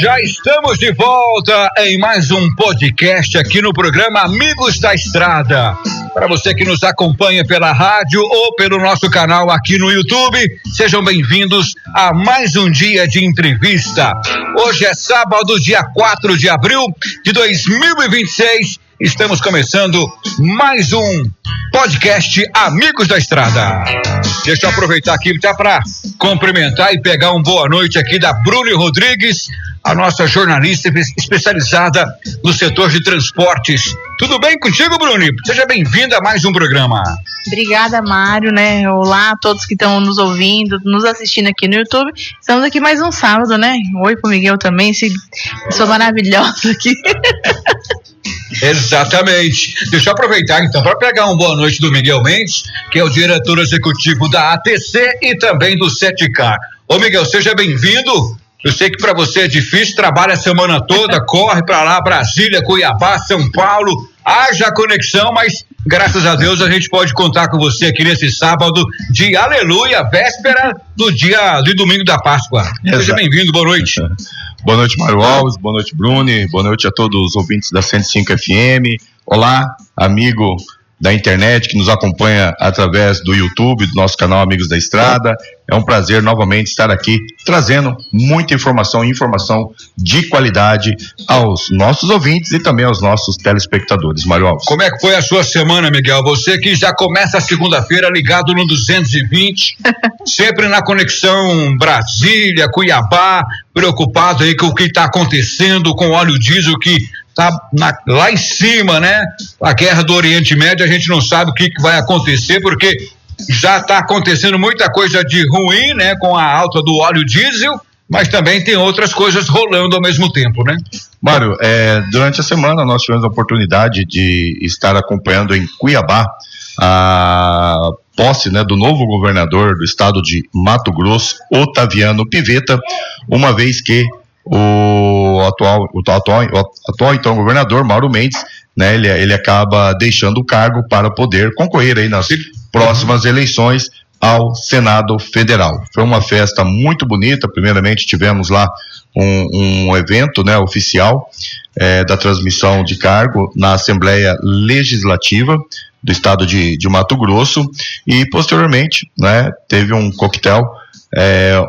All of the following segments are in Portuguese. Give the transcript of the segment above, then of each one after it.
Já estamos de volta em mais um podcast aqui no programa Amigos da Estrada. Para você que nos acompanha pela rádio ou pelo nosso canal aqui no YouTube, sejam bem-vindos a mais um dia de entrevista. Hoje é sábado, dia 4 de abril de 2026. Estamos começando mais um podcast Amigos da Estrada. Deixa eu aproveitar aqui já para cumprimentar e pegar uma boa noite aqui da Bruni Rodrigues, a nossa jornalista especializada no setor de transportes. Tudo bem contigo, Bruni? Seja bem-vinda a mais um programa. Obrigada, Mário, né? Olá a todos que estão nos ouvindo, nos assistindo aqui no YouTube. Estamos aqui mais um sábado, né? Oi pro Miguel também, sou maravilhosa aqui. Exatamente. Deixa eu aproveitar então para pegar uma boa noite do Miguel Mendes, que é o diretor executivo da ATC e também do Setcar. Ô Miguel, seja bem-vindo. Eu sei que para você é difícil, trabalha a semana toda, corre para lá, Brasília, Cuiabá, São Paulo, haja conexão, mas graças a Deus a gente pode contar com você aqui nesse sábado de aleluia, véspera do dia de domingo da Páscoa. Seja bem-vindo, boa noite. Boa noite, Mário Alves, boa noite, Bruni, boa noite a todos os ouvintes da 105 FM. Olá, amigo da internet que nos acompanha através do YouTube, do nosso canal Amigos da Estrada. É um prazer novamente estar aqui trazendo muita informação de qualidade aos nossos ouvintes e também aos nossos telespectadores. Mário Alves. Como é que foi a sua semana, Miguel? Você que já começa a segunda-feira ligado no 220, sempre na conexão Brasília, Cuiabá, preocupado aí com o que está acontecendo com o óleo diesel que tá lá em cima, né? A guerra do Oriente Médio, a gente não sabe o que vai acontecer, porque já está acontecendo muita coisa de ruim, né? Com a alta do óleo diesel, mas também tem outras coisas rolando ao mesmo tempo, né? Mário, durante a semana nós tivemos a oportunidade de estar acompanhando em Cuiabá a posse, né, do novo governador do estado de Mato Grosso, Otaviano Pivetta, uma vez que o atual então governador Mauro Mendes, né, ele acaba deixando o cargo para poder concorrer aí nas próximas eleições ao Senado Federal. Foi uma festa muito bonita. Primeiramente tivemos lá um evento, né, oficial da transmissão de cargo na Assembleia Legislativa do estado de Mato Grosso, e posteriormente, né, teve um coquetel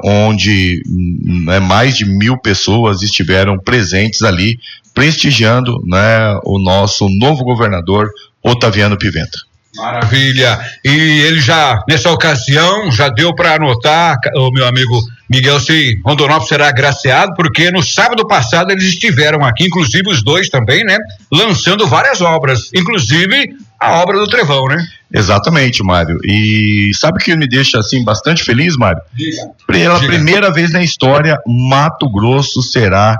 onde mais de 1.000 pessoas estiveram presentes ali, prestigiando, né, o nosso novo governador Otaviano Pivetta. Maravilha. E ele já, nessa ocasião, já deu para anotar, o meu amigo Miguel, se Rondonópolis será agraciado, porque no sábado passado eles estiveram aqui, inclusive os dois também, né, lançando várias obras, inclusive a obra do Trevão, né? Exatamente, Mário. E sabe o que me deixa assim bastante feliz, Mário? Pela primeira vez na história, Mato Grosso será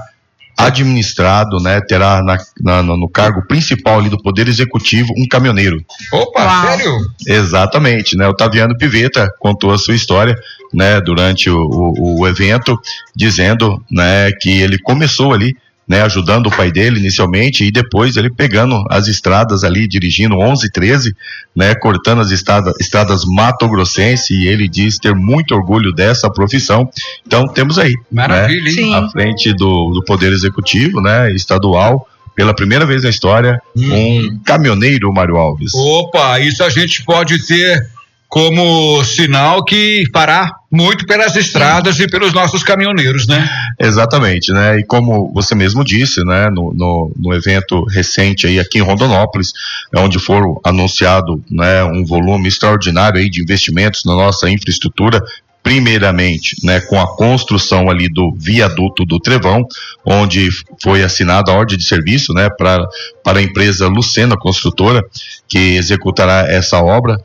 administrado, né, terá no cargo principal ali do Poder Executivo um caminhoneiro. Opa, uau. Sério? Exatamente, né, Otaviano Pivetta contou a sua história, né, durante o evento, dizendo, né, que ele começou ali, né, ajudando o pai dele inicialmente, e depois ele pegando as estradas ali, dirigindo 11, 13, né, cortando as estradas matogrossenses, e ele diz ter muito orgulho dessa profissão. Então temos aí, maravilha, né, à frente do Poder Executivo, né, estadual, pela primeira vez na história, um caminhoneiro, Mário Alves. Opa, isso a gente pode ter como sinal que fará muito pelas estradas e pelos nossos caminhoneiros, né? Exatamente, né? E como você mesmo disse, né, no evento recente aí aqui em Rondonópolis, onde foram anunciado, né, um volume extraordinário aí de investimentos na nossa infraestrutura, primeiramente, né, com a construção ali do viaduto do Trevão, onde foi assinada a ordem de serviço, né, para a empresa Lucena Construtora, que executará essa obra.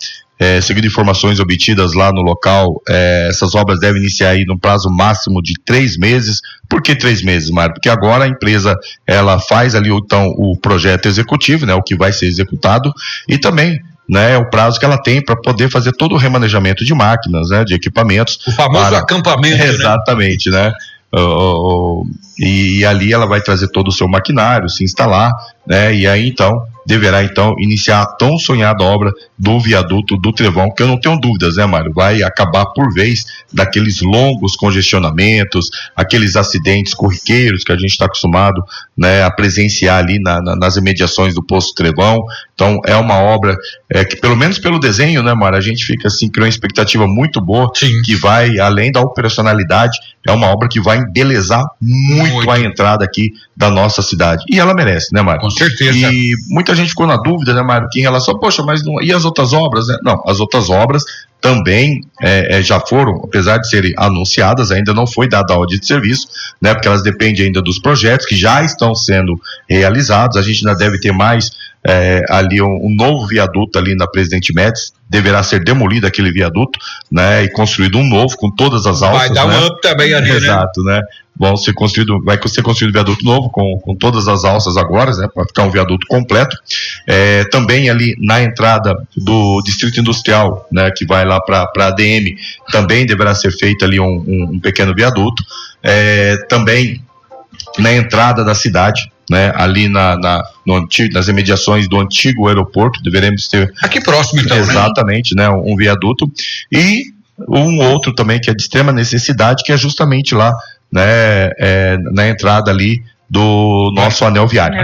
Segundo informações obtidas lá no local, essas obras devem iniciar aí no prazo máximo de 3 meses. Por que 3 meses, Mário? Porque agora a empresa, ela faz ali então o projeto executivo, né, o que vai ser executado, e também, né, o prazo que ela tem para poder fazer todo o remanejamento de máquinas, né, de equipamentos. O famoso acampamento, exatamente, né? E ali ela vai trazer todo o seu maquinário, se instalar, né? E aí então deverá então iniciar a tão sonhada obra do viaduto do Trevão, que eu não tenho dúvidas, né, Mário? Vai acabar por vez daqueles longos congestionamentos, aqueles acidentes corriqueiros que a gente está acostumado, né, a presenciar ali nas imediações do Poço Trevão. Então é uma obra que, pelo menos pelo desenho, né, Mário, a gente fica assim, criou uma expectativa muito boa. Sim. Que vai, além da operacionalidade, é uma obra que vai embelezar muito a entrada aqui da nossa cidade. E ela merece, né, Mário? Com certeza. E muita gente ficou na dúvida, né, Mário, que em relação, poxa, mas não, e as outras obras, né? Não, as outras obras também já foram, apesar de serem anunciadas, ainda não foi dada a ordem de serviço, né, porque elas dependem ainda dos projetos que já estão sendo realizados. A gente ainda deve ter mais ali um novo viaduto ali na Presidente Médici, deverá ser demolido aquele viaduto, né, e construído um novo com todas as alças. Vai dar um up também ali, exato, né? Vai ser construído um viaduto novo com todas as alças agora, né, para ficar um viaduto completo. Também ali na entrada do Distrito Industrial, né, que vai lá para a ADM, também deverá ser feito ali um pequeno viaduto. Também na entrada da cidade, né, ali nas imediações do antigo aeroporto, deveremos ter aqui próximo então, exatamente, né, um viaduto, e um outro também que é de extrema necessidade, que é justamente lá, né, na entrada ali do nosso anel viário.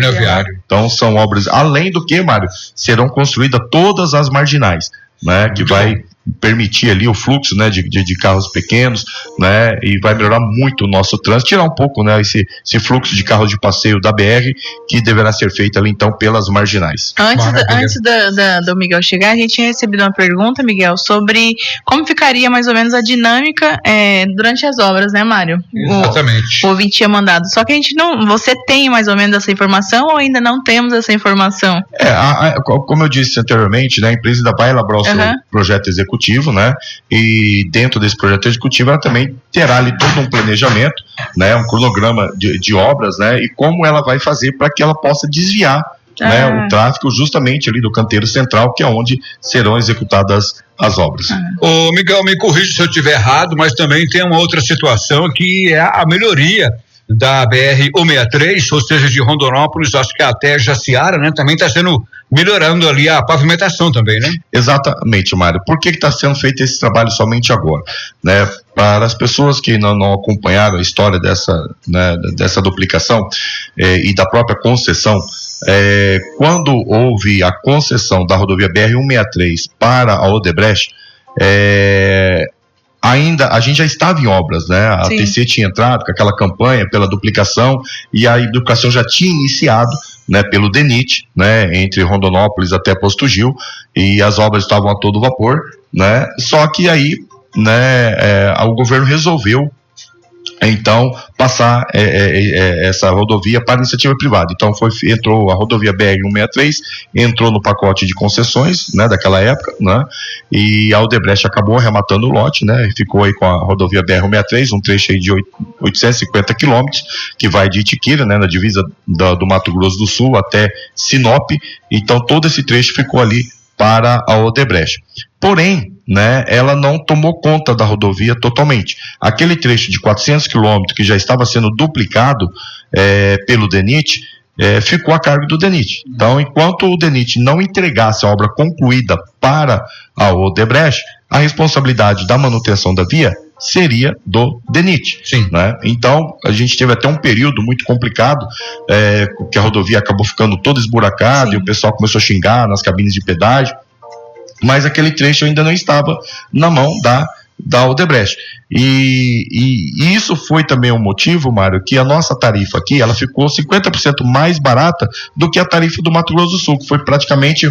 Então são obras, além do que, Mário, serão construídas todas as marginais, né, que vai permitir ali o fluxo, né, de carros pequenos, né, e vai melhorar muito o nosso trânsito, tirar um pouco, né, esse fluxo de carros de passeio da BR, que deverá ser feito ali então pelas marginais. Antes do Miguel chegar, a gente tinha recebido uma pergunta, Miguel, sobre como ficaria mais ou menos a dinâmica durante as obras, né, Mário? Exatamente. O ouvinte tinha mandado, só que a gente não, você tem mais ou menos essa informação ou ainda não temos essa informação? Como eu disse anteriormente, né, a empresa ainda vai elaborar o seu projeto executivo, né? E dentro desse projeto executivo ela também terá ali todo um planejamento, né? Um cronograma de obras, né? E como ela vai fazer para que ela possa desviar, né, o tráfego justamente ali do canteiro central, que é onde serão executadas as obras. Ô Miguel, me corrija se eu estiver errado, mas também tem uma outra situação que é a melhoria da BR-163, ou seja, de Rondonópolis, acho que até Jaciara, né, também está sendo melhorando ali a pavimentação também, né? Exatamente, Mário. Por que está sendo feito esse trabalho somente agora? Né? Para as pessoas que não acompanharam a história dessa duplicação e da própria concessão, quando houve a concessão da rodovia BR-163 para a Odebrecht, ainda a gente já estava em obras, né? A TC tinha entrado com aquela campanha pela duplicação e a duplicação já tinha iniciado, né, pelo DENIT, né, entre Rondonópolis até Posto Gil, e as obras estavam a todo vapor, né? Só que aí, né, o governo resolveu então passar essa rodovia para iniciativa privada. Então entrou a rodovia BR-163, entrou no pacote de concessões, né, daquela época, né, e a Odebrecht acabou arrematando o lote, né, ficou aí com a rodovia BR-163, um trecho aí de 850 quilômetros, que vai de Itiquira, né, na divisa do Mato Grosso do Sul até Sinop. Então todo esse trecho ficou ali para a Odebrecht. Porém, né, ela não tomou conta da rodovia totalmente. Aquele trecho de 400 quilômetros que já estava sendo duplicado pelo DENIT, ficou a cargo do DENIT. Então, enquanto o DENIT não entregasse a obra concluída para a Odebrecht, a responsabilidade da manutenção da via seria do DENIT. Sim. Né? Então, a gente teve até um período muito complicado, que a rodovia acabou ficando toda esburacada. Sim. E o pessoal começou a xingar nas cabines de pedágio, mas aquele trecho ainda não estava na mão da Odebrecht. E isso foi também um motivo, Mário, que a nossa tarifa aqui, ela ficou 50% mais barata do que a tarifa do Mato Grosso do Sul, que foi praticamente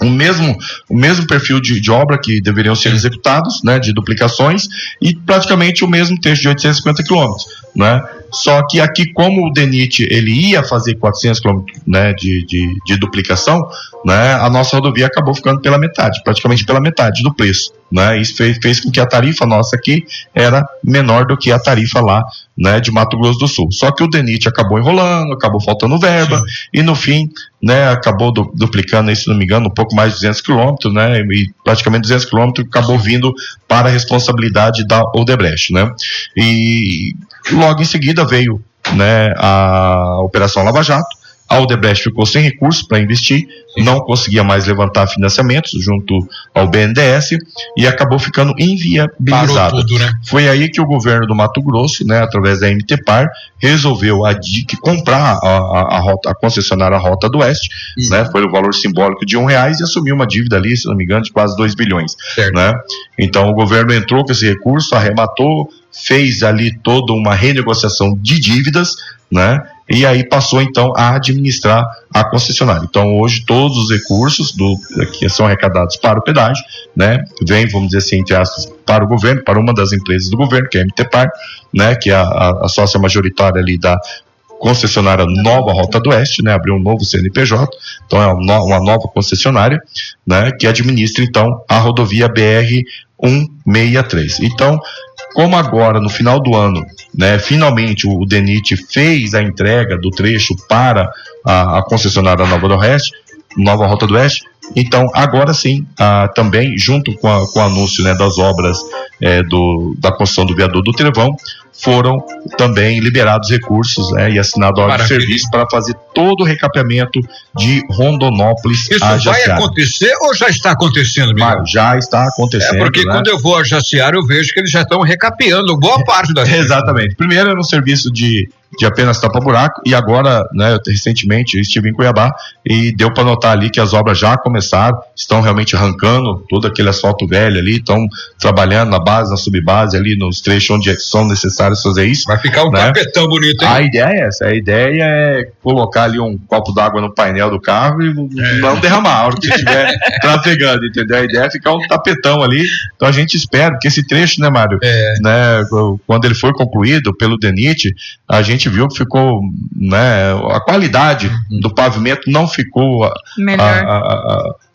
o mesmo perfil de obra que deveriam ser executados, né, de duplicações, e praticamente o mesmo trecho de 850 quilômetros, né? Só que aqui, como o DENIT ele ia fazer 400 quilômetros, né, de duplicação, né, a nossa rodovia acabou ficando pela metade, praticamente pela metade do preço, né? Isso fez com que a tarifa nossa aqui era menor do que a tarifa lá, né, de Mato Grosso do Sul. Só que o DENIT acabou enrolando, acabou faltando verba. Sim. E no fim, né, acabou duplicando aí, se não me engano, um pouco mais de 200 quilômetros, né, e praticamente 200 quilômetros acabou vindo para a responsabilidade da Odebrecht, né? E logo em seguida veio, né, a Operação Lava Jato, A Odebrecht ficou sem recursos para investir, não conseguia mais levantar financiamentos junto ao BNDES e acabou ficando inviabilizada. Parou tudo, né? Foi aí que o governo do Mato Grosso, né, através da MTPAR, resolveu a DIC comprar a concessionária Rota do Oeste, né, foi o valor simbólico de R$1 e assumiu uma dívida ali, se não me engano, de quase 2 bilhões. Né? Então o governo entrou com esse recurso, arrematou, fez ali toda uma renegociação de dívidas, né? E aí passou então a administrar a concessionária. Então hoje todos os recursos que são arrecadados para o pedágio, né, vem, vamos dizer assim, entre aspas, para o governo, para uma das empresas do governo, que é a MTPAR, né, que é a sócia majoritária ali da concessionária Nova Rota do Oeste, né, abriu um novo CNPJ, então é uma nova concessionária, né, que administra então a rodovia BR-163. Então, como agora no final do ano, né, finalmente o DENIT fez a entrega do trecho para a concessionária Nova Rota do Oeste, então agora sim, também junto com o anúncio, né, das obras da construção do viaduto do Trevão, foram também liberados recursos, né, e assinado a ordem de serviço para fazer todo o recapeamento de Rondonópolis a Jaciara. Isso vai acontecer ou já está acontecendo, Miguel? Já está acontecendo. Porque, né, quando eu vou a Jaciara, eu vejo que eles já estão recapeando boa parte da Exatamente. Primeiro era um serviço de apenas tapa-buraco, e agora, né, recentemente eu estive em Cuiabá e deu para notar ali que as obras já começaram, estão realmente arrancando todo aquele asfalto velho ali, estão trabalhando na base, na subbase ali, nos trechos onde são necessários fazer isso. Vai ficar um tapetão bonito, hein? A ideia é essa, a ideia é colocar ali um copo d'água no painel do carro e não derramar a hora que estiver trafegando, entendeu? A ideia é ficar um tapetão ali, então a gente espera que esse trecho, né, Mário, né, quando ele foi concluído pelo DENIT, a gente viu que ficou, né, a qualidade do pavimento não ficou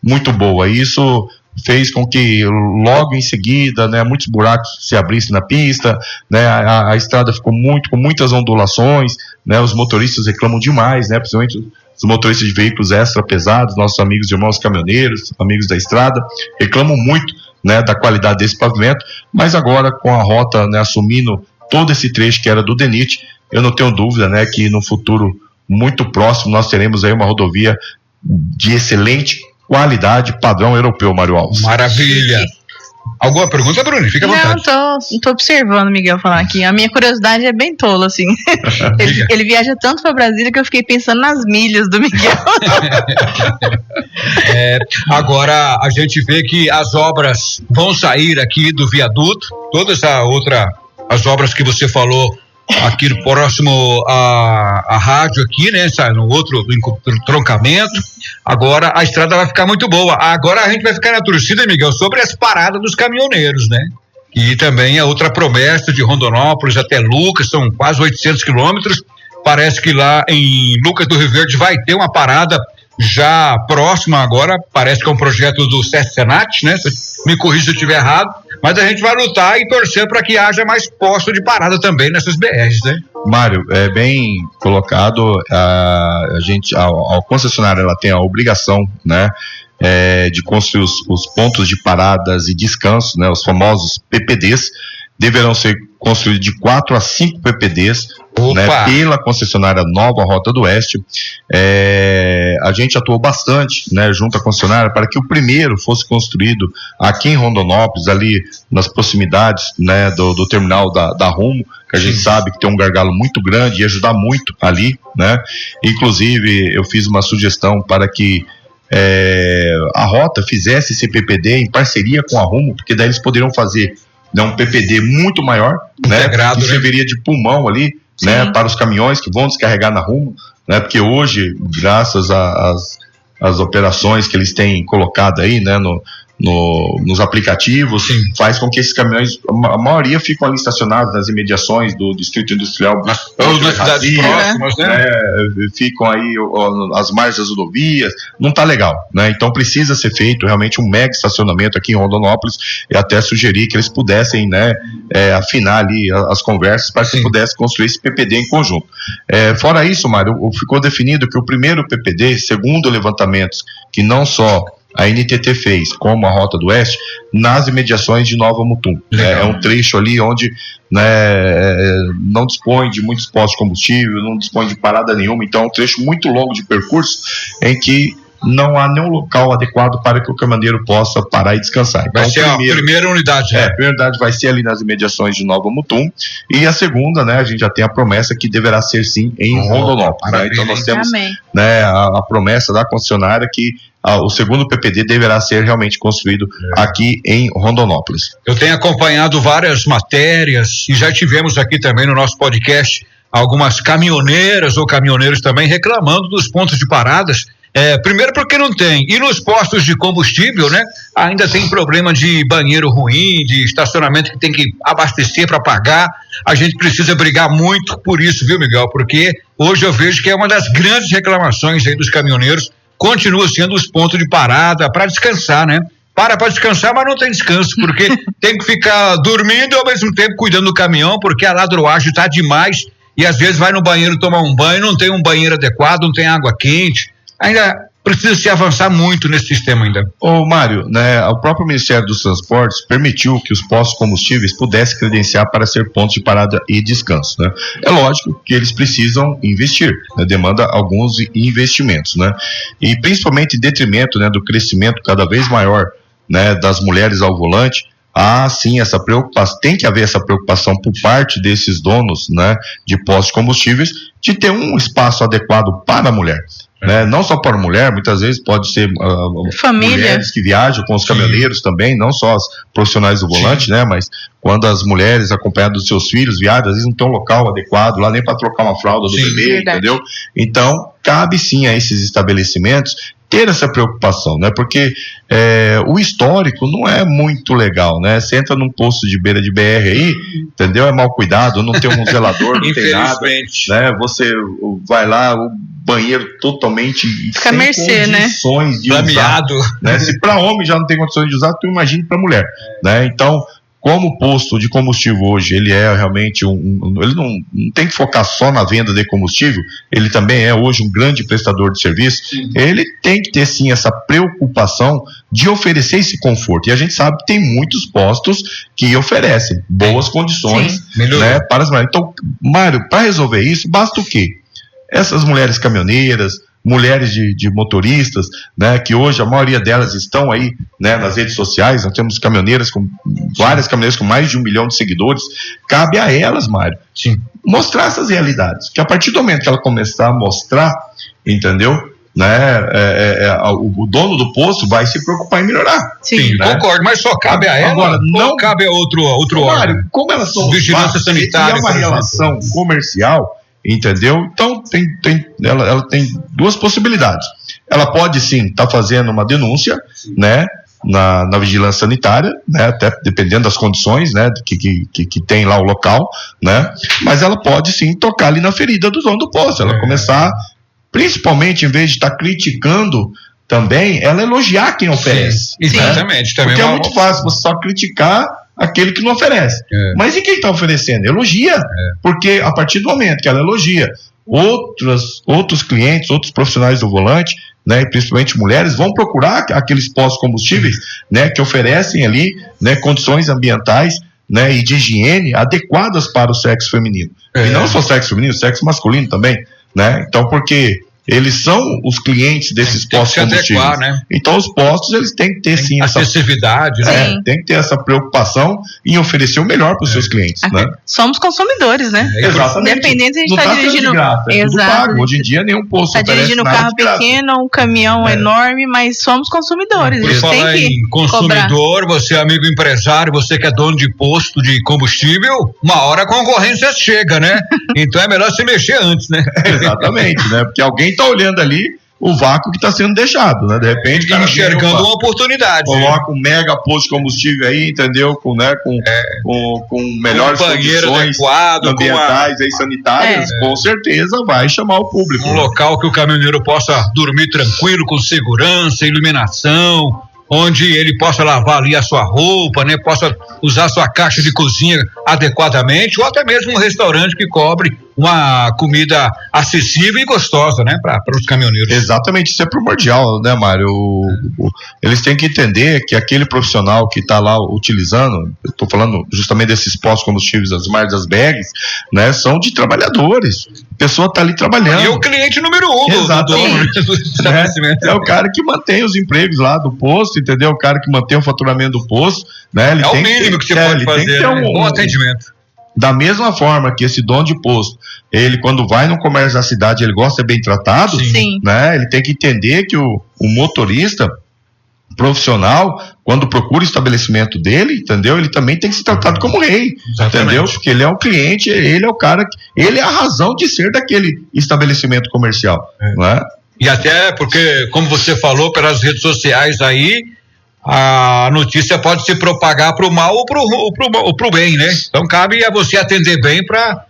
muito boa. Isso fez com que logo em seguida, né, muitos buracos se abrissem na pista, né, a estrada ficou com muitas ondulações, né, os motoristas reclamam demais, né, principalmente os motoristas de veículos extra pesados, nossos amigos e irmãos caminhoneiros, amigos da estrada, reclamam muito, né, da qualidade desse pavimento, mas agora com a rota, né, assumindo todo esse trecho que era do DENIT, eu não tenho dúvida, né, que no futuro muito próximo nós teremos aí uma rodovia de excelente qualidade, padrão europeu, Mário Alves. Maravilha! Alguma pergunta, Bruno? Fica à vontade. Não, tô observando o Miguel falar aqui. A minha curiosidade é bem tola, assim. ele viaja tanto para Brasília que eu fiquei pensando nas milhas do Miguel. Agora a gente vê que as obras vão sair aqui do viaduto, toda essa outra, as obras que você falou aqui próximo à rádio aqui, né, no outro entroncamento. Agora a estrada vai ficar muito boa. Agora a gente vai ficar na torcida, Miguel, sobre as paradas dos caminhoneiros, né? E também a outra promessa de Rondonópolis até Lucas, são quase 800 quilômetros. Parece que lá em Lucas do Rio Verde vai ter uma parada já próxima agora, parece que é um projeto do Senat, né? Me corrija se eu estiver errado, mas a gente vai lutar e torcer para que haja mais posto de parada também nessas BRs, né? Mário, é bem colocado, a concessionária ela tem a obrigação, né, de construir os pontos de paradas e descanso, né, os famosos PPDs, deverão ser construídos de 4 a 5 PPDs, né, pela concessionária Nova Rota do Oeste. A gente atuou bastante, né, junto à concessionária para que o primeiro fosse construído aqui em Rondonópolis, ali nas proximidades, né, do terminal da Rumo, que a gente sabe que tem um gargalo muito grande e ajudar muito ali, né. Inclusive eu fiz uma sugestão para que a Rota fizesse esse PPD em parceria com a Rumo, porque daí eles poderiam fazer, né, um PPD muito maior, né, que serviria de pulmão ali, né, para os caminhões que vão descarregar na Rumo, né, porque hoje, graças às operações que eles têm colocado aí, né, nos aplicativos, faz com que esses caminhões, a maioria ficam ali estacionados nas imediações do distrito industrial, ou nas cidades próximas, né? Ficam aí as margens das rodovias, não tá legal, né? Então precisa ser feito realmente um mega estacionamento aqui em Rondonópolis, e até sugerir que eles pudessem, né, afinar ali as conversas para que pudesse construir esse PPD em conjunto. Fora isso, Mário, ficou definido que o primeiro PPD, segundo levantamentos que não só a NTT fez, como a Rota do Oeste, nas imediações de Nova Mutum. É um trecho ali onde, né, não dispõe de muitos postos de combustível, não dispõe de parada nenhuma, então é um trecho muito longo de percurso em que não há nenhum local adequado para que o caminhoneiro possa parar e descansar. Então, vai ser a primeira unidade. A primeira unidade vai ser ali nas imediações de Nova Mutum, e a segunda, né, a gente já tem a promessa que deverá ser sim em Rondonópolis. Né? Então nós temos, né, a promessa da concessionária que o segundo PPD deverá ser realmente construído aqui em Rondonópolis. Eu tenho acompanhado várias matérias e já tivemos aqui também no nosso podcast algumas caminhoneiras ou caminhoneiros também reclamando dos pontos de paradas. Primeiro porque não tem, e nos postos de combustível, né, ainda tem problema de banheiro ruim, de estacionamento que tem que abastecer para pagar. A gente precisa brigar muito por isso, viu, Miguel? Porque hoje eu vejo que é uma das grandes reclamações aí dos caminhoneiros, continua sendo os pontos de parada para descansar, né? Para descansar, mas não tem descanso, porque tem que ficar dormindo e ao mesmo tempo cuidando do caminhão, porque a ladroagem está demais e às vezes vai no banheiro tomar um banho, não tem um banheiro adequado, não tem água quente. Ainda precisa se avançar muito nesse sistema ainda. Ô Mário, né, o próprio Ministério dos Transportes permitiu que os postos de combustíveis pudessem credenciar para ser pontos de parada e descanso, né? É lógico que eles precisam investir, né, demanda alguns investimentos, né? E principalmente em detrimento, né, do crescimento cada vez maior, né, das mulheres ao volante. Sim, essa preocupação, tem que haver essa preocupação por parte desses donos, né, de postos de combustíveis, de ter um espaço adequado para a mulher. Né? Não só para a mulher, muitas vezes pode ser mulheres que viajam com os caminhoneiros também, não só as profissionais do volante, né? Mas quando as mulheres acompanhadas dos seus filhos viajam, às vezes não tem um local adequado lá nem para trocar uma fralda do bebê, entendeu? Então, cabe sim a esses estabelecimentos ter essa preocupação, né? Porque o histórico não é muito legal, né? Você entra num posto de beira de BR aí, entendeu? É mal cuidado, não tem um zelador, não tem nada, né? Você vai lá, o banheiro totalmente fica sem mercê, condições, né, de Lameado, usar, né? Se para homem já não tem condições de usar, tu imagine para mulher, né? Então, como o posto de combustível hoje, ele é realmente ele não tem que focar só na venda de combustível, ele também é hoje um grande prestador de serviço, ele tem que ter sim essa preocupação de oferecer esse conforto, e a gente sabe que tem muitos postos que oferecem boas condições, né, para as mulheres. Então, Mário, para resolver isso, basta o quê? Essas mulheres caminhoneiras, mulheres de motoristas, né, que hoje a maioria delas estão aí, né, nas redes sociais. Nós temos várias caminhoneiras com mais de 1 milhão de seguidores. Cabe a elas, Mário, mostrar essas realidades, que a partir do momento que ela começar a mostrar, entendeu, né, o dono do posto vai se preocupar em melhorar. Sim, né? Concordo, mas só cabe a ela. Agora, não cabe a outro Mário, como elas são vigilância sanitária, é uma relação comercial, entendeu? Então ela tem duas possibilidades. Ela pode sim estar fazendo uma denúncia, né, na vigilância sanitária, né, até dependendo das condições, né, que tem lá o local, né, mas ela pode sim tocar ali na ferida do dono do posto, ela começar, principalmente em vez de estar criticando também, ela elogiar quem oferece. Sim, exatamente. Né? Porque é muito fácil você só criticar aquele que não oferece. Mas e quem está oferecendo? Elogia. Porque a partir do momento que ela elogia, outros clientes, outros profissionais do volante, né, e principalmente mulheres, vão procurar aqueles postos combustíveis, né, que oferecem ali, né, condições ambientais, né, e de higiene adequadas para o sexo feminino. E não só o sexo feminino, o sexo masculino também, né? Então, porque eles são os clientes desses postos de combustíveis. Adequar, né? Então, os postos, eles têm que ter sim essa acessibilidade, né? Tem que ter essa preocupação em oferecer o melhor para os seus clientes, né? Somos consumidores, né? Exatamente. Independente se a gente está dirigindo. Exato. Hoje em dia, nenhum posto está dirigindo um carro pequeno, um caminhão enorme, mas somos consumidores. Por falar em consumidor, você é amigo empresário, você que é dono de posto de combustível, uma hora a concorrência chega, né? Então é melhor se mexer antes, né? Exatamente, né? Porque alguém está olhando ali o vácuo que está sendo deixado, né? De repente, cara, enxergando uma oportunidade. Coloca um mega posto de combustível aí, entendeu? Com melhores condições ambientais e sanitárias, com certeza vai chamar o público. Um local que o caminhoneiro possa dormir tranquilo, com segurança, iluminação, onde ele possa lavar ali a sua roupa, né? Possa usar a sua caixa de cozinha adequadamente, ou até mesmo um restaurante que cobre uma comida acessível e gostosa, né? Para os caminhoneiros. Exatamente, isso é primordial, né, Mário? Eles têm que entender que aquele profissional que está lá utilizando, eu estou falando justamente desses postos combustíveis, das margens, das BRs, né? São de trabalhadores. A pessoa está ali trabalhando. E é o cliente número 1 do dono do estabelecimento. É o cara que mantém os empregos lá do posto, entendeu? O cara que mantém o faturamento do posto, né? Ele é o mínimo que você pode fazer, né? Bom atendimento. Da mesma forma que esse dono de posto, ele quando vai no comércio da cidade, ele gosta de ser bem tratado, Sim. Né? Ele tem que entender que o motorista profissional, quando procura o estabelecimento dele, entendeu? Ele também tem que ser tratado como rei, entendeu? Porque ele é um cliente, ele é o cara, ele é a razão de ser daquele estabelecimento comercial, né? E até porque, como você falou, pelas redes sociais aí, a notícia pode se propagar para o mal ou para o bem, né? Então cabe a você atender bem para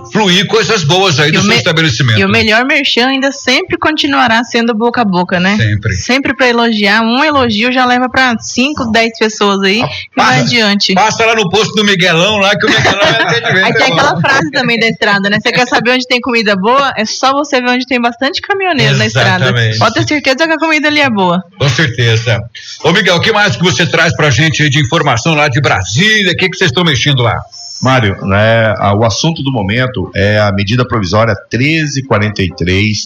fluir coisas boas aí do seu estabelecimento. E o melhor merchan ainda sempre continuará sendo boca a boca, né? Sempre para elogiar. Um elogio já leva para 5, 10 pessoas aí e vai adiante. Passa lá no posto do Miguelão, lá que o Miguelão é atendimento. Aí tem aquela frase também da estrada, né? Você quer saber onde tem comida boa? É só você ver onde tem bastante caminhoneiro na estrada. Pode ter certeza que a comida ali é boa. Com certeza. Ô Miguel, o que mais que você traz pra gente aí de informação lá de Brasília? O que vocês estão mexendo lá? Mário, né, o assunto do momento é a medida provisória 1343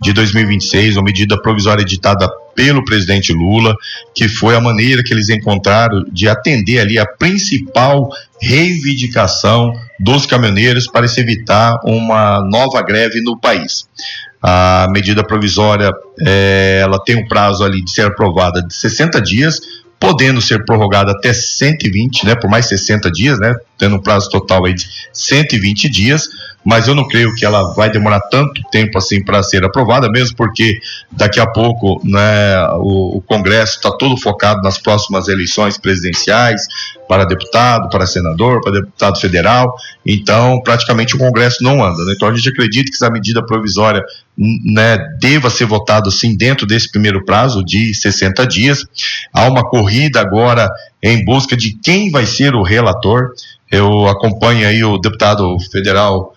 de 2026, uma medida provisória editada pelo presidente Lula, que foi a maneira que eles encontraram de atender ali a principal reivindicação dos caminhoneiros para se evitar uma nova greve no país. A medida provisória, ela tem um prazo ali de ser aprovada de 60 dias, podendo ser prorrogada até 120, né, por mais 60 dias, né, tendo um prazo total aí de 120 dias, mas eu não creio que ela vai demorar tanto tempo assim para ser aprovada, mesmo porque daqui a pouco, né, o Congresso está todo focado nas próximas eleições presidenciais, para deputado, para senador, para deputado federal, então praticamente o Congresso não anda, né? Então a gente acredita que essa medida provisória, né, deva ser votada sim dentro desse primeiro prazo de 60 dias. Há uma corrida agora em busca de quem vai ser o relator. Eu acompanho aí o deputado federal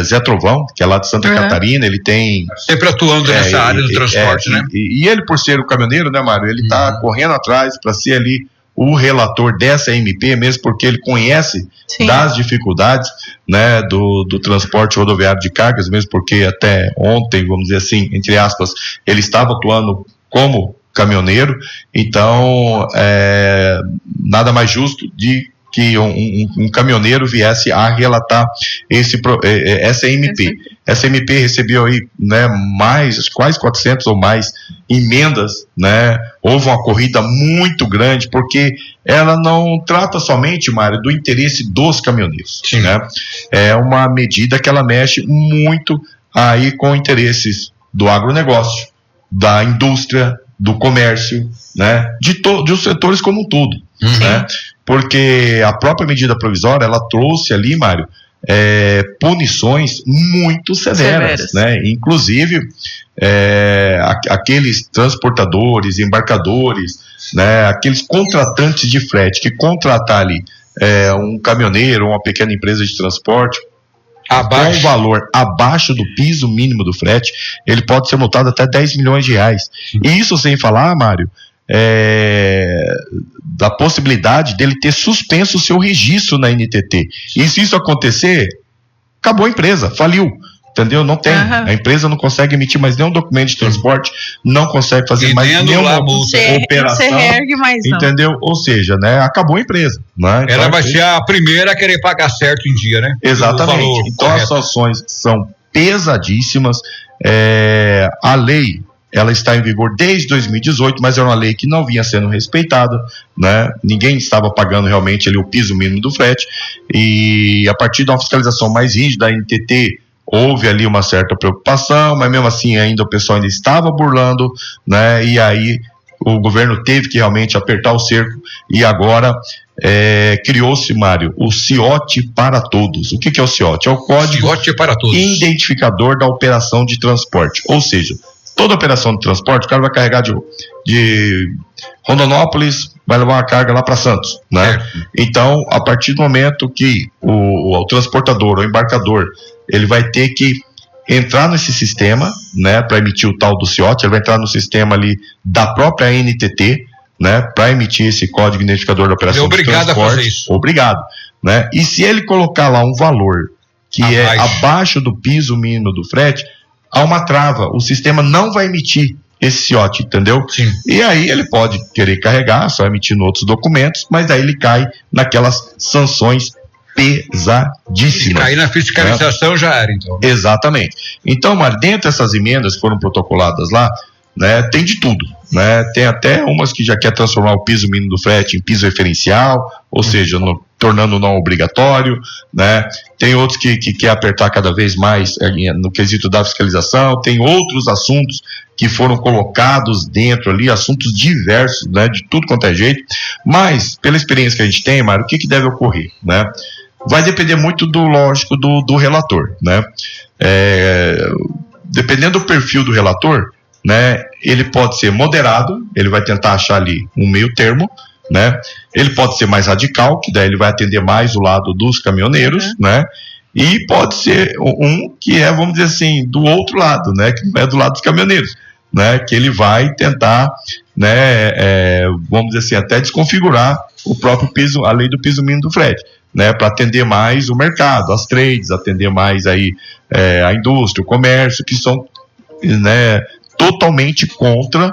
Zé Trovão, que é lá de Santa Catarina. Ele tem sempre atuando nessa área do transporte, né? E ele, por ser o caminhoneiro, né, Mário, ele está correndo atrás para ser ali o relator dessa MP, mesmo porque ele conhece das dificuldades, né, do transporte rodoviário de cargas, mesmo porque até ontem, vamos dizer assim, entre aspas, ele estava atuando como caminhoneiro. Então nada mais justo de que um caminhoneiro viesse a relatar essa MP. Essa MP recebeu aí, né, quase 400 ou mais emendas, né? Houve uma corrida muito grande, porque ela não trata somente, Mário, do interesse dos caminhoneiros, né? É uma medida que ela mexe muito aí com interesses do agronegócio, da indústria, do comércio, né? De os setores como um todo, né? Porque a própria medida provisória, ela trouxe ali, Mário, punições muito severas, né? Inclusive aqueles transportadores, embarcadores, né? Aqueles contratantes de frete que contratar ali um caminhoneiro, uma pequena empresa de transporte com um valor abaixo do piso mínimo do frete, ele pode ser multado até 10 milhões de reais. E isso sem falar, Mário, da possibilidade dele ter suspenso o seu registro na NTT. E se isso acontecer, acabou a empresa, faliu, entendeu? Não tem, a empresa não consegue emitir mais nenhum documento de transporte, não consegue fazer mais nenhuma operação, entendeu? Ou seja, né, acabou a empresa, né? Então, ela vai ser a primeira a querer pagar certo em dia, né? Exatamente. Então as sanções são pesadíssimas. A lei, ela está em vigor desde 2018, mas era uma lei que não vinha sendo respeitada, né? Ninguém estava pagando realmente ali o piso mínimo do frete, e a partir de uma fiscalização mais rígida da NTT, houve ali uma certa preocupação, mas mesmo assim ainda o pessoal ainda estava burlando, né? E aí o governo teve que realmente apertar o cerco, e agora criou-se, Mário, o CIOT para todos. O que é o CIOT? É o Código CIOT para todos. Identificador da Operação de Transporte, ou seja, toda operação de transporte, o cara vai carregar de Rondonópolis, vai levar uma carga lá para Santos, né? Então, a partir do momento que o transportador, o embarcador, ele vai ter que entrar nesse sistema, né, para emitir o tal do CIOT, ele vai entrar no sistema ali da própria NTT, né, para emitir esse código identificador da operação de transporte. Obrigado a fazer isso. Obrigado, né? E se ele colocar lá um valor que é abaixo do piso mínimo do frete, há uma trava, o sistema não vai emitir esse CIOT, entendeu? Sim. E aí ele pode querer carregar, só emitindo outros documentos, mas daí ele cai naquelas sanções pesadíssimas. Aí na fiscalização, né? Já era, então. Exatamente. Então, mas dentro dessas emendas que foram protocoladas lá, né, tem de tudo, né? Tem até umas que já quer transformar o piso mínimo do frete em piso referencial, ou seja, tornando não obrigatório, né? Tem outros que quer apertar cada vez mais no quesito da fiscalização, tem outros assuntos que foram colocados dentro ali, assuntos diversos, né, de tudo quanto é jeito, mas pela experiência que a gente tem, Mário, o que deve ocorrer, né? Vai depender muito do relator, né? Dependendo do perfil do relator, né, ele pode ser moderado, ele vai tentar achar ali um meio termo, né? Ele pode ser mais radical, que daí ele vai atender mais o lado dos caminhoneiros, né? E pode ser um que é, vamos dizer assim, do outro lado, né? Que não é do lado dos caminhoneiros, né? Que ele vai tentar, né? Vamos dizer assim, até desconfigurar o próprio piso, a lei do piso mínimo do frete, né? Para atender mais o mercado, as trades, atender mais aí a indústria, o comércio, que são, né, totalmente contra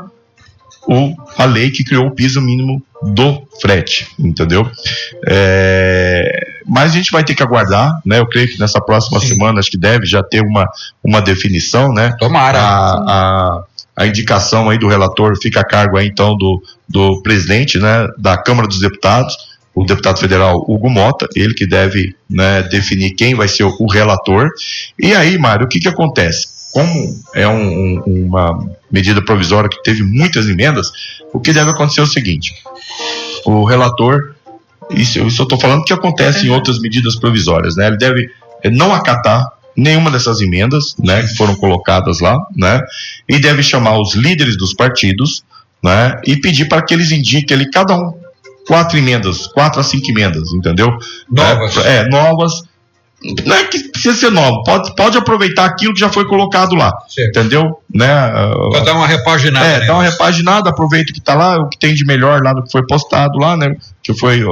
a lei que criou o piso mínimo do frete, entendeu? Mas a gente vai ter que aguardar, né? Eu creio que nessa próxima semana acho que deve já ter uma definição, né? Tomara. A indicação aí do relator fica a cargo aí então do presidente, né, da Câmara dos Deputados, o deputado federal Hugo Mota, ele que deve, né, definir quem vai ser o relator. E aí, Mário, o que acontece? Como é uma medida provisória que teve muitas emendas, o que deve acontecer é o seguinte: o relator, isso eu estou falando que acontece em outras medidas provisórias, né? Ele deve não acatar nenhuma dessas emendas, né, que foram colocadas lá, né? E deve chamar os líderes dos partidos, né? E pedir para que eles indiquem ali cada um 4 a 5 emendas, entendeu? Novas. Novas. Não é que precisa ser novo, pode aproveitar aquilo que já foi colocado lá, certo. Entendeu? Né? Pra dar uma repaginada. Dá uma repaginada, aproveita o que está lá, o que tem de melhor lá do que foi postado lá, né? Que foi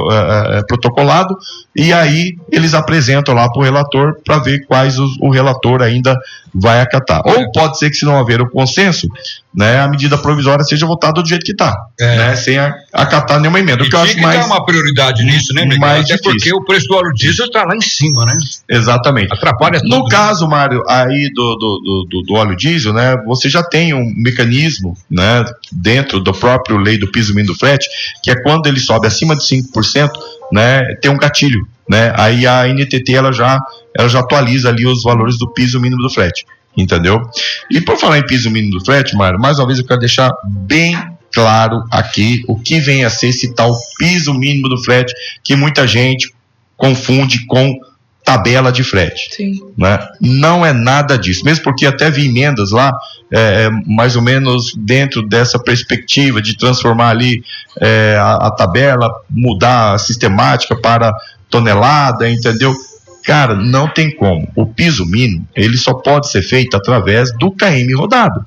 protocolado, e aí eles apresentam lá para o relator para ver quais o relator ainda vai acatar. Ou pode ser que, se não haver o consenso, né, a medida provisória seja votada do jeito que está, né, sem acatar nenhuma emenda. E que eu acho mais, dar uma prioridade nisso, né, Miguel? Até porque o preço do óleo diesel está lá em cima, né? Exatamente. Atrapalha tudo. No caso, Mário, aí do óleo diesel, né, você já tem um mecanismo, né, dentro do próprio lei do piso mínimo do frete, que é quando ele sobe acima de 5%, né, tem um gatilho, né? Aí a NTT ela já atualiza ali os valores do piso mínimo do frete, entendeu? E por falar em piso mínimo do frete, Mário, mais uma vez eu quero deixar bem claro aqui o que vem a ser esse tal piso mínimo do frete, que muita gente confunde com tabela de frete. Sim. Né? Não é nada disso, mesmo porque até vi emendas lá, mais ou menos dentro dessa perspectiva de transformar ali a tabela, mudar a sistemática para tonelada, entendeu? Cara, não tem como. O piso mínimo, ele só pode ser feito através do KM rodado.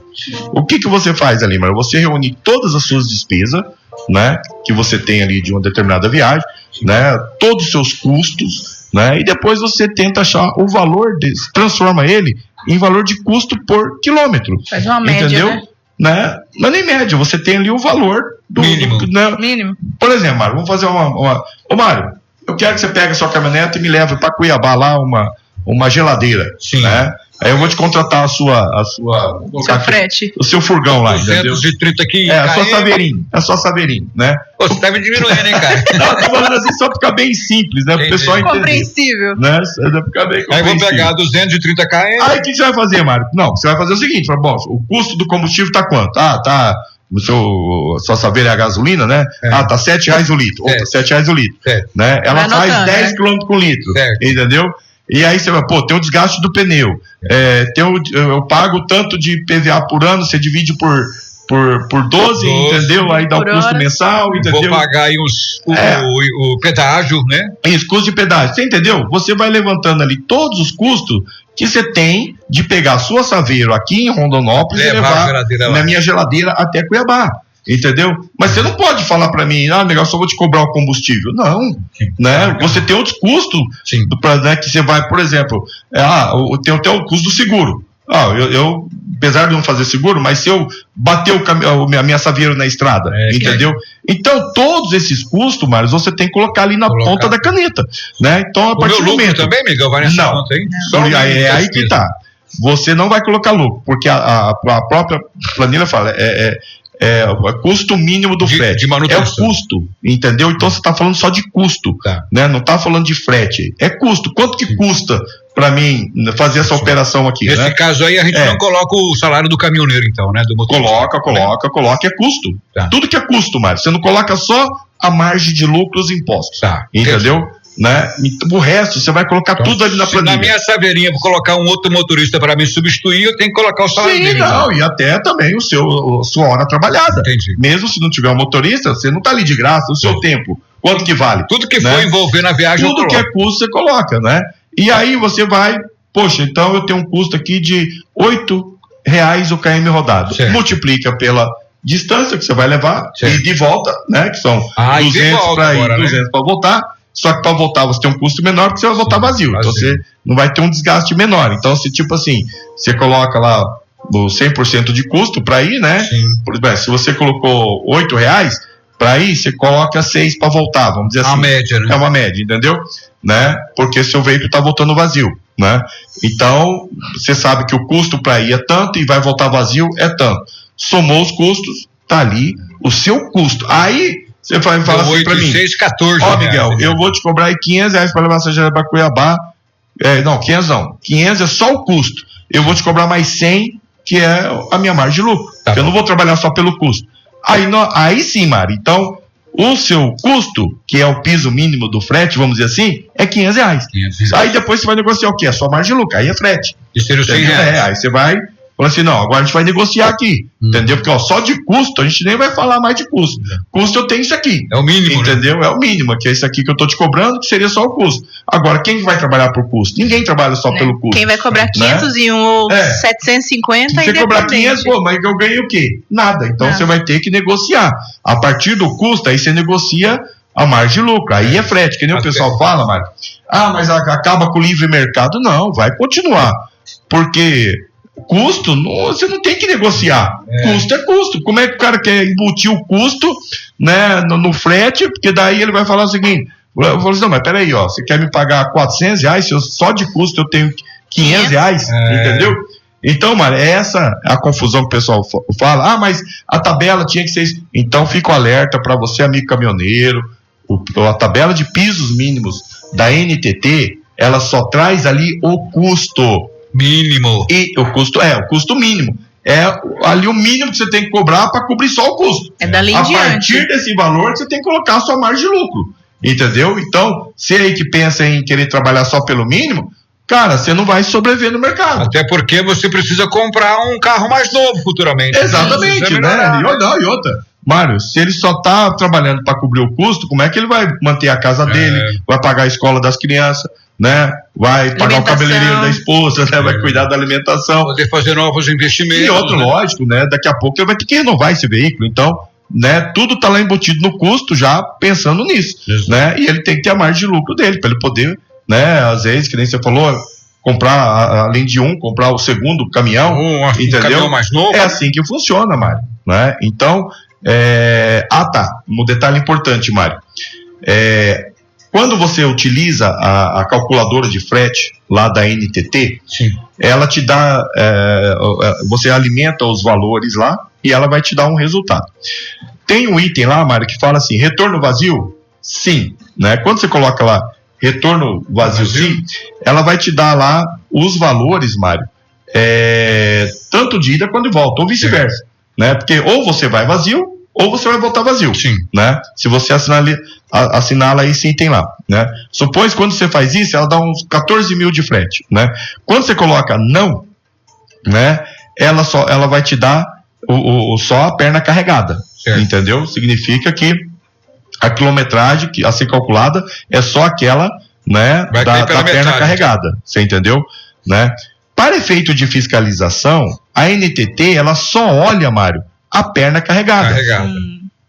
O que você faz ali, Mário? Você reúne todas as suas despesas, né, que você tem ali de uma determinada viagem, né, todos os seus custos, né, e depois você tenta achar o valor desse, transforma ele em valor de custo por quilômetro. Faz uma média, entendeu? Né? Não é nem média, você tem ali o valor do mínimo. Mínimo. Por exemplo, Mário, vamos fazer Ô, Mário, eu quero que você pegue a sua caminhonete e me leve para Cuiabá lá uma geladeira. Sim. Né? Aí eu vou te contratar a sua seu frete. O seu furgão lá, 230 quilos. A sua Saveirinho, né? Pô, você tá me diminuindo, hein, cara? Não, tô falando assim só pra ficar bem simples, né? Pro pessoal entender. Compreensível. Né? Pra ficar bem compreensível. Aí eu vou pegar 230 km. Aí o que você vai fazer, Mário? Não, você vai fazer o seguinte, bom, o custo do combustível tá quanto? Tá... Sua Saveira é a gasolina, né? Tá R$7 o litro. Outra, R$7 o litro. Né? Ela faz 10 km com litro. Entendeu? E aí você vai, tem o desgaste do pneu, eu pago tanto de PVA por ano, você divide por 12, entendeu? Aí dá o custo mensal, entendeu? Vou pagar aí o pedágio, né? Isso, custo de pedágio, você entendeu? Você vai levantando ali todos os custos que você tem de pegar a sua Saveiro aqui em Rondonópolis e levar na minha geladeira até Cuiabá. Entendeu? Mas você não pode falar para mim, legal, só vou te cobrar o combustível. Não, né? Você tem outros custos, né, que você vai, por exemplo, tem até o custo do seguro. Eu apesar de não fazer seguro, mas se eu bater a minha Saveiro na estrada, entendeu? Então, todos esses custos, Mário, você tem que colocar ali na ponta da caneta, né? Então, a partir do momento... também, Miguel, vai nessa conta, hein? É aí que tá. Você não vai colocar lucro, porque a própria planilha fala, o custo mínimo do frete. De manutenção. É o custo, entendeu? Então você está falando só de custo, né? Não está falando de frete. É custo. Quanto que custa para mim fazer essa operação aqui? Nesse caso aí a gente não coloca o salário do caminhoneiro, então, né? Do motorista. Coloca, é custo. Tudo que é custo, Mário. Você não coloca só a margem de lucro, os impostos. Entendeu? Né? O resto você vai colocar tudo ali na planilha. Na minha Saveirinha vou colocar um outro motorista para me substituir, eu tenho que colocar o salário dele. E até também sua hora trabalhada. Entendi. Mesmo se não tiver um motorista, você não está ali de graça, o seu tempo. Quanto que vale? Tudo que for envolver na viagem, tudo que é custo você coloca, né? E aí você vai, então eu tenho um custo aqui de R$8 o km rodado. Multiplica pela distância que você vai levar e de volta, né? Que são 200 para ir, 200 para voltar. Só que para voltar você tem um custo menor porque você vai voltar vazio. Então você não vai ter um desgaste menor. Então, se tipo assim, você coloca lá o 100% de custo para ir, né? Por exemplo, se você colocou R$8 para ir, você coloca 6 para voltar, vamos dizer assim. A média, né? É uma média, entendeu? Né? Porque seu veículo está voltando vazio, né? Então, você sabe que o custo para ir é tanto e vai voltar vazio é tanto. Somou os custos, tá ali o seu custo. Aí você vai falar assim para mim, 14, Miguel, eu vou te cobrar aí R$500 para levar essa geladeira para Cuiabá. Não, 500 não. 500 é só o custo. Eu vou te cobrar mais 100, que é a minha margem de lucro. Eu não vou trabalhar só pelo custo. Aí sim, Mari. Então, o seu custo, que é o piso mínimo do frete, vamos dizer assim, é R$500. Aí depois você vai negociar o quê? A sua margem de lucro. Aí é frete. E seria os R$100. Aí você vai... Fala assim, não, agora a gente vai negociar aqui, entendeu? Porque só de custo, a gente nem vai falar mais de custo. Custo eu tenho isso aqui. É o mínimo, entendeu? É o mínimo, que é isso aqui que eu tô te cobrando, que seria só o custo. Agora, quem vai trabalhar por custo? Ninguém trabalha só pelo custo. Quem vai cobrar 501 ou 750, se você cobrar 500, mas eu ganhei o quê? Nada. Então você vai ter que negociar. A partir do custo, aí você negocia a margem de lucro. Aí é frete, que nem o pessoal fala, Mário. Mas acaba com o livre mercado. Não, vai continuar. Porque... custo, você não tem que negociar. Custo é custo. Como é que o cara quer embutir o custo, né, no frete? Porque daí ele vai falar o seguinte: eu falo assim, não, mas peraí, você quer me pagar R$400? Se só de custo eu tenho R$500, entendeu? Então, Mário, essa é a confusão que o pessoal fala. Mas a tabela tinha que ser isso. Então, fica o alerta para você, amigo caminhoneiro. A tabela de pisos mínimos da NTT, ela só traz ali o custo mínimo. E o custo mínimo. É ali o mínimo que você tem que cobrar para cobrir só o custo. É dali em diante. A partir desse valor, você tem que colocar a sua margem de lucro. Entendeu? Então, se aí que pensa em querer trabalhar só pelo mínimo, cara, você não vai sobreviver no mercado. Até porque você precisa comprar um carro mais novo futuramente. Exatamente, né? E outra. Mário, se ele só está trabalhando para cobrir o custo, como é que ele vai manter a casa dele, vai pagar a escola das crianças, né? Vai pagar o cabeleireiro da esposa, né? Vai cuidar da alimentação. Poder fazer novos investimentos. E outro, lógico, né? Daqui a pouco ele vai ter que renovar esse veículo. Então, né? Tudo está lá embutido no custo, já pensando nisso, né? E ele tem que ter a margem de lucro dele, para ele poder, né? Às vezes, que nem você falou, comprar, além de comprar o segundo caminhão, entendeu? Caminhão mais novo. É assim que funciona, Mário, né? Então, um detalhe importante, Mário. Quando você utiliza a calculadora de frete lá da NTT, ela te dá, você alimenta os valores lá e ela vai te dar um resultado. Tem um item lá, Mário, que fala assim, retorno vazio? Sim. Né? Quando você coloca lá, retorno vazio, sim, ela vai te dar lá os valores, Mário, tanto de ida quanto de volta, ou vice-versa. Né? Porque ou você vai vazio, ou você vai voltar vazio, né? Se você assinala esse item lá, né? Supõe que quando você faz isso, ela dá uns 14 mil de frete, né? Quando você coloca não, né? Ela vai te dar só a perna carregada, entendeu? Significa que a quilometragem a ser calculada é só aquela, né, da perna carregada, você entendeu? Né? Para efeito de fiscalização, a NTT, ela só olha, Mário, a perna carregada.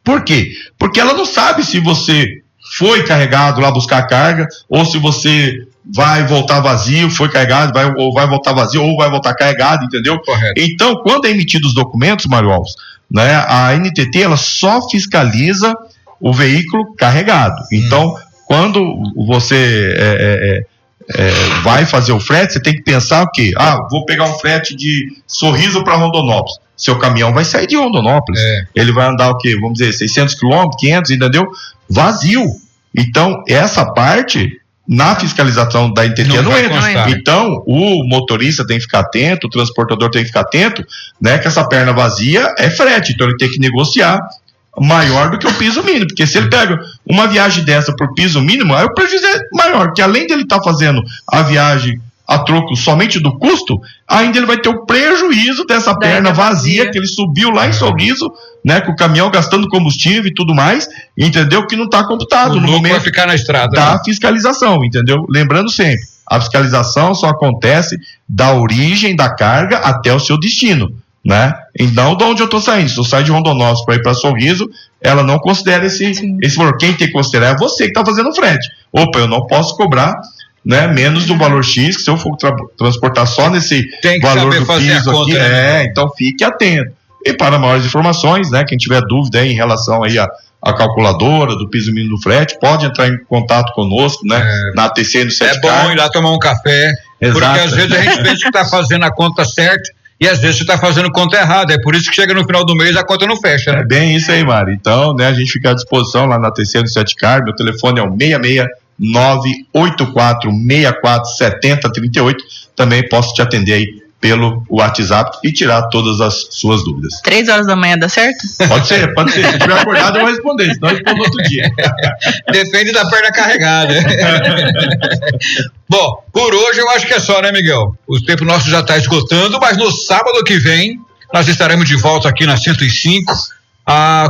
Por quê? Porque ela não sabe se você foi carregado lá buscar a carga, ou se você vai voltar vazio, foi carregado, ou vai voltar vazio, ou vai voltar carregado, entendeu? Correto. Então, quando é emitido os documentos, Mário Alves, né, a NTT, ela só fiscaliza o veículo carregado. Então, quando você vai fazer o frete, você tem que pensar o quê? Vou pegar um frete de Sorriso para Rondonópolis. Seu caminhão vai sair de Rondonópolis. Ele vai andar o quê? Vamos dizer, 600 quilômetros, 500, entendeu? Vazio. Então, essa parte, na fiscalização da NTT não entra. Então, o motorista tem que ficar atento, o transportador tem que ficar atento, né? Que essa perna vazia é frete. Então, ele tem que negociar maior do que o piso mínimo, porque se ele pega uma viagem dessa por piso mínimo, aí o prejuízo é maior, porque além dele estar fazendo a viagem a troco somente do custo, ainda ele vai ter o prejuízo dessa perna vazia, que ele subiu lá em Sorriso, né, com o caminhão gastando combustível e tudo mais, entendeu? Que não está computado no momento vai ficar na estrada, da fiscalização, entendeu? Lembrando sempre, a fiscalização só acontece da origem da carga até o seu destino, né? Então, de onde eu estou saindo? Se eu saio de Rondonópolis para ir para Sorriso, ela não considera esse valor. Quem tem que considerar é você que está fazendo o frete. Opa, eu não posso cobrar, né, menos do valor X, que se eu for transportar só nesse valor do piso aqui, então fique atento. E para maiores informações, né, quem tiver dúvida aí em relação aí a calculadora do piso mínimo do frete, pode entrar em contato conosco, né, na ATC no Setcar. É bom ir lá tomar um café, porque às vezes a gente pensa que está fazendo a conta certa, e às vezes você está fazendo conta errada, é por isso que chega no final do mês a conta não fecha, né? É bem isso aí, Mário. Então, né, a gente fica à disposição lá na TC do Setcar, meu telefone é o 66984647038, também posso te atender aí pelo WhatsApp e tirar todas as suas dúvidas. 3 horas da manhã dá certo? Pode ser. Se estiver acordado eu vou responder, senão eu respondo outro dia. Depende da perna carregada. Bom, por hoje eu acho que é só, né, Miguel? O tempo nosso já está esgotando, mas no sábado que vem nós estaremos de volta aqui na 105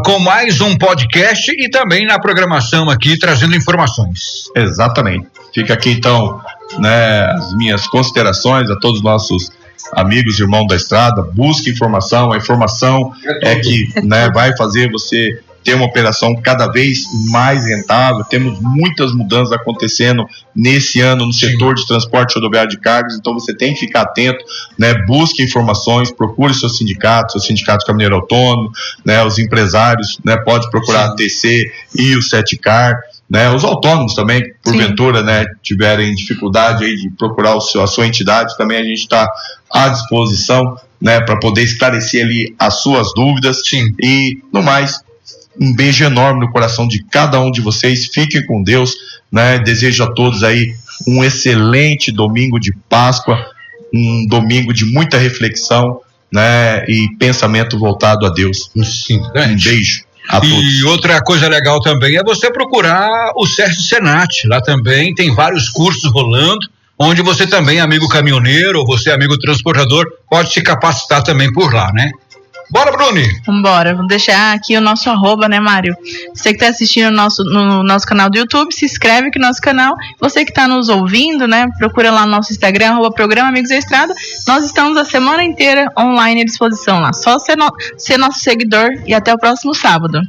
com mais um podcast e também na programação aqui trazendo informações. Exatamente. Fica aqui então, né, as minhas considerações a todos os nossos amigos, irmãos da estrada. Busque informação, a informação é que, né, vai fazer você ter uma operação cada vez mais rentável. Temos muitas mudanças acontecendo nesse ano no setor de transporte rodoviário de cargas, então você tem que ficar atento, né? Busque informações, procure seu sindicato caminhoneiro autônomo, né? Os empresários, né? Pode procurar a TC e o Setcar, né? Os autônomos também, porventura, né, tiverem dificuldade aí de procurar a sua entidade, também a gente está à disposição, né, para poder esclarecer ali as suas dúvidas. E no mais, um beijo enorme no coração de cada um de vocês. Fiquem com Deus, né? Desejo a todos aí um excelente domingo de Páscoa, um domingo de muita reflexão, né? E pensamento voltado a Deus. Um beijo a todos. E outra coisa legal também é você procurar o Sérgio Senati. Lá também tem vários cursos rolando, onde você também, amigo caminhoneiro, ou você, amigo transportador, pode se capacitar também por lá, né? Bora, Bruni! Vambora, vou deixar aqui o nosso @, né, Mário? Você que está assistindo no nosso canal do YouTube, se inscreve aqui no nosso canal. Você que está nos ouvindo, né, procura lá no nosso Instagram, @Programa Amigos da Estrada. Nós estamos a semana inteira online à disposição lá. Só ser nosso seguidor e até o próximo sábado.